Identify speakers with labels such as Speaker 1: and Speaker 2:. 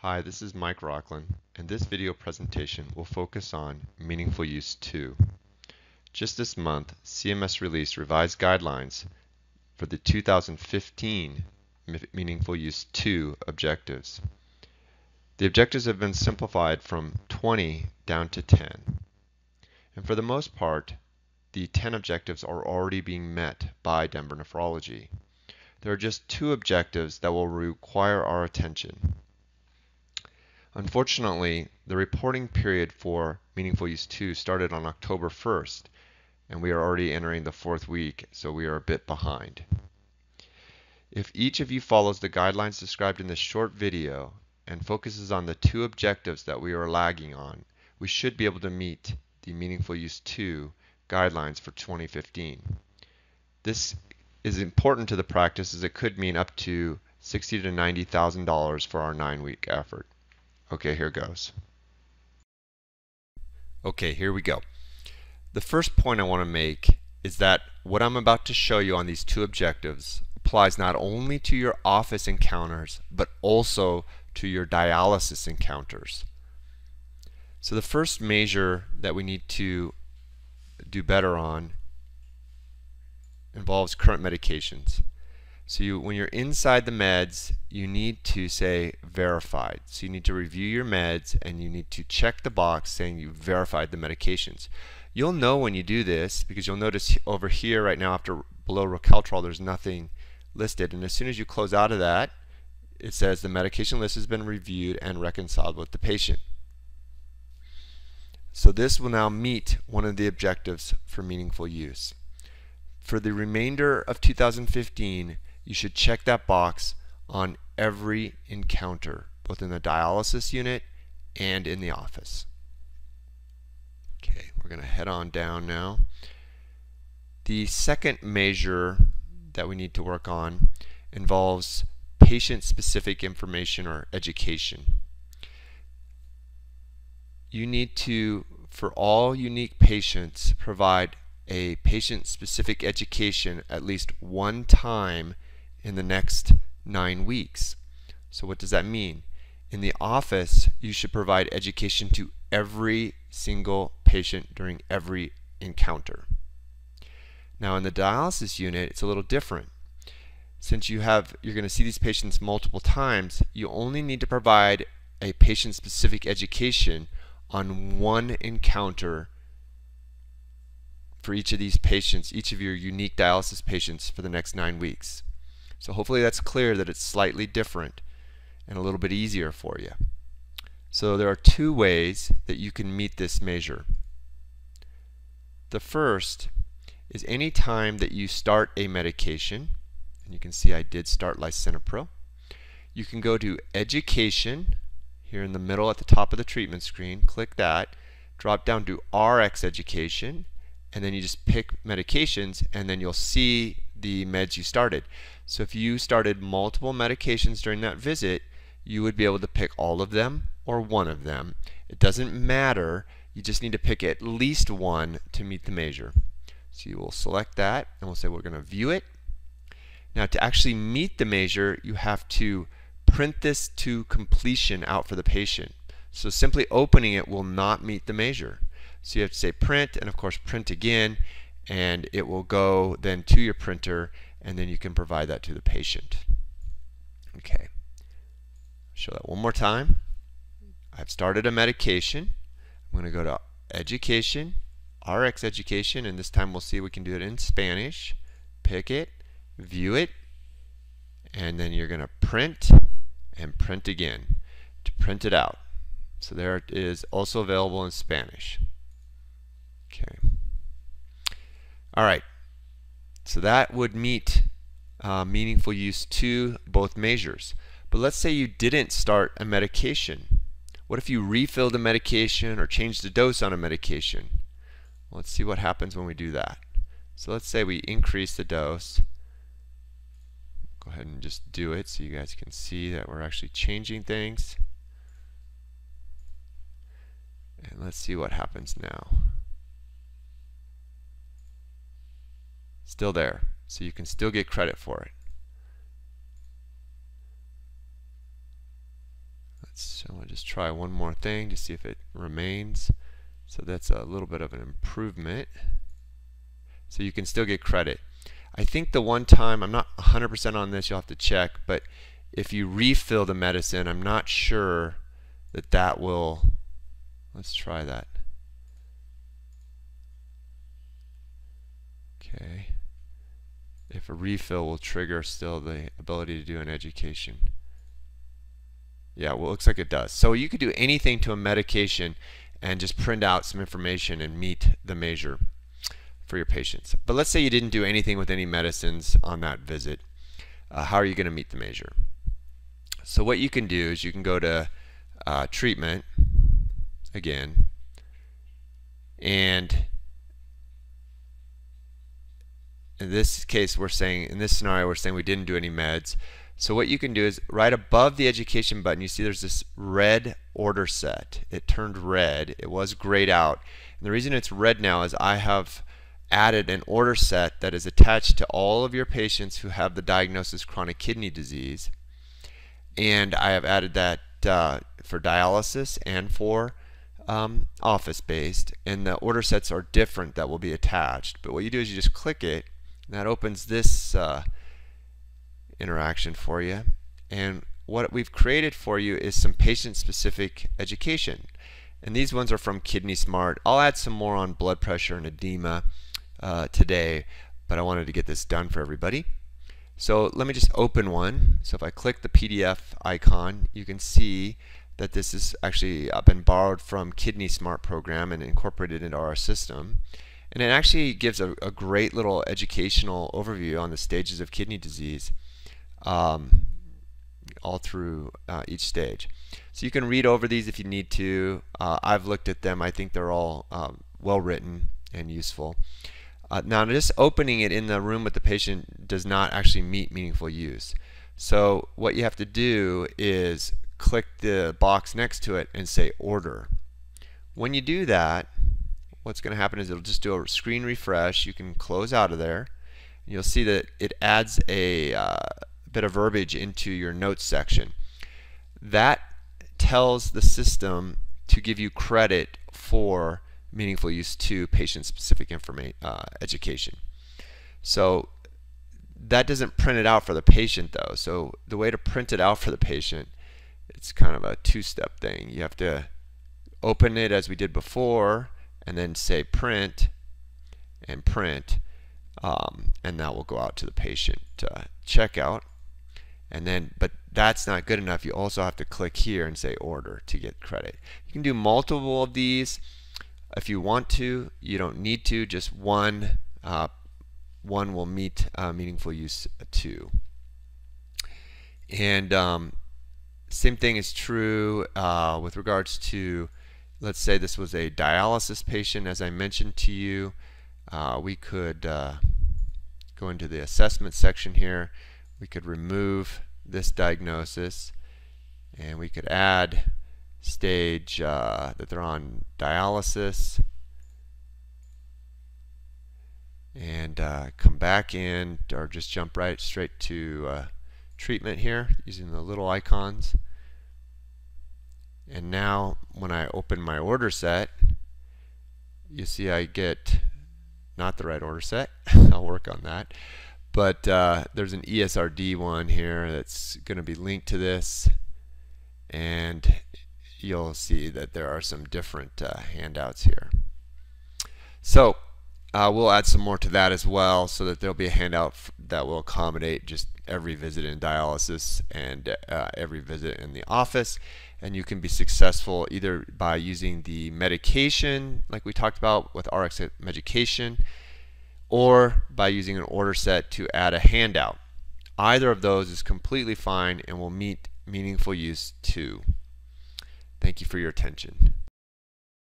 Speaker 1: Hi, this is Mike Rocklin, and this video presentation will focus on Meaningful Use 2. Just this month, CMS released revised guidelines for the 2015 Meaningful Use 2 objectives. The objectives have been simplified from 20 down to 10. And for the most part, the 10 objectives are already being met by Denver Nephrology. There are just 2 objectives that will require our attention. Unfortunately, the reporting period for Meaningful Use 2 started on October 1st, and we are already entering the 4th week, so we are a bit behind. If each of you follows the guidelines described in this short video and focuses on the 2 objectives that we are lagging on, we should be able to meet the Meaningful Use 2 guidelines for 2015. This is important to the practice as it could mean up to $60,000 to $90,000 for our 9-week effort. Okay, here goes. Okay, here we go. The first point I want to make is that what I'm about to show you on these 2 objectives applies not only to your office encounters, but also to your dialysis encounters. So the first measure that we need to do better on involves current medications. So when you're inside the meds, you need to say verified. So you need to review your meds and you need to check the box saying you verified the medications. You'll know when you do this because you'll notice over here right now after below Rocaltrol there's nothing listed, and as soon as you close out of that it says the medication list has been reviewed and reconciled with the patient. So this will now meet one of the objectives for meaningful use. For the remainder of 2015, you should check that box on every encounter, both in the dialysis unit and in the office. Okay, we're going to head on down now. The second measure that we need to work on involves patient-specific information or education. You need to, for all unique patients, provide a patient-specific education at least one time in the next 9 weeks. So what does that mean? In the office, you should provide education to every single patient during every encounter. Now in the dialysis unit, it's a little different. Since you're going to see these patients multiple times, you only need to provide a patient-specific education on one encounter for each of these patients, each of your unique dialysis patients for the next 9 weeks. So hopefully that's clear that it's slightly different and a little bit easier for you. So there are 2 ways that you can meet this measure. The first is any time that you start a medication, and you can see I did start lisinopril, you can go to Education here in the middle at the top of the treatment screen, click that, drop down to RX Education, and then you just pick medications and then you'll see the meds you started. So if you started multiple medications during that visit, you would be able to pick all of them or one of them. It doesn't matter, you just need to pick at least one to meet the measure. So you will select that and we'll say we're going to view it. Now to actually meet the measure, you have to print this to completion out for the patient. So simply opening it will not meet the measure. So you have to say print, and of course print again, and it will go then to your printer, and then you can provide that to the patient. Okay, show that one more time. I've started a medication. I'm going to go to Education, RX Education, and this time we'll see we can do it in Spanish. Pick it, view it, and then you're going to print and print again to print it out. So there it is, also available in Spanish. Okay. All right. So that would meet meaningful use 2, both measures. But let's say you didn't start a medication. What if you refilled a medication or changed the dose on a medication? Well, let's see what happens when we do that. So let's say we increase the dose. Go ahead and just do it so you guys can see that we're actually changing things. And let's see what happens now. Still there, so you can still get credit for it. So I'll just try one more thing to see if it remains. So that's a little bit of an improvement. So you can still get credit. I think the one time, I'm not 100% on this, you'll have to check, but if you refill the medicine, I'm not sure that that will, let's try that. Okay. If a refill will trigger still the ability to do an education. Yeah, well, it looks like it does. So you could do anything to a medication and just print out some information and meet the measure for your patients. But let's say you didn't do anything with any medicines on that visit. How are you going to meet the measure? So what you can do is you can go to treatment again, and in this case we're saying, in this scenario we're saying we didn't do any meds. So what you can do is right above the education button, you see there's this red order set. It turned red. It was grayed out. And the reason it's red now is I have added an order set that is attached to all of your patients who have the diagnosis chronic kidney disease. And I have added that for dialysis and for office-based. And the order sets are different that will be attached. But what you do is you just click it, and that opens this interaction for you. And what we've created for you is some patient-specific education. And these ones are from Kidney Smart. I'll add some more on blood pressure and edema today, but I wanted to get this done for everybody. So let me just open one. So if I click the PDF icon, you can see that this has actually been borrowed from Kidney Smart program and incorporated into our system. And it actually gives a great little educational overview on the stages of kidney disease all through each stage. So you can read over these if you need to. I've looked at them. I think they're all well written and useful. Now just opening it in the room with the patient does not actually meet meaningful use. So what you have to do is click the box next to it and say order. When you do that, what's going to happen is it'll just do a screen refresh. You can close out of there. You'll see that it adds a bit of verbiage into your notes section. That tells the system to give you credit for meaningful use to patient-specific education. So that doesn't print it out for the patient though. So the way to print it out for the patient, it's kind of a two-step thing. You have to open it as we did before and then say print and print, and that will go out to the patient checkout. And then, but that's not good enough. You also have to click here and say order to get credit. You can do multiple of these if you want to. You don't need to. Just one will meet meaningful use too. And same thing is true with regards to, let's say this was a dialysis patient, as I mentioned to you. We could go into the assessment section here. We could remove this diagnosis, and we could add stage that they're on dialysis, and come back in, or just jump right straight to treatment here using the little icons. And now when I open my order set, you see I get not the right order set. I'll work on that. But there's an ESRD one here that's going to be linked to this, and you'll see that there are some different handouts here. So we'll add some more to that as well, so that there'll be a handout that will accommodate just every visit in dialysis and every visit in the office. And you can be successful either by using the medication like we talked about with RX medication, or by using an order set to add a handout. Either of those is completely fine and will meet meaningful use too. Thank you for your attention.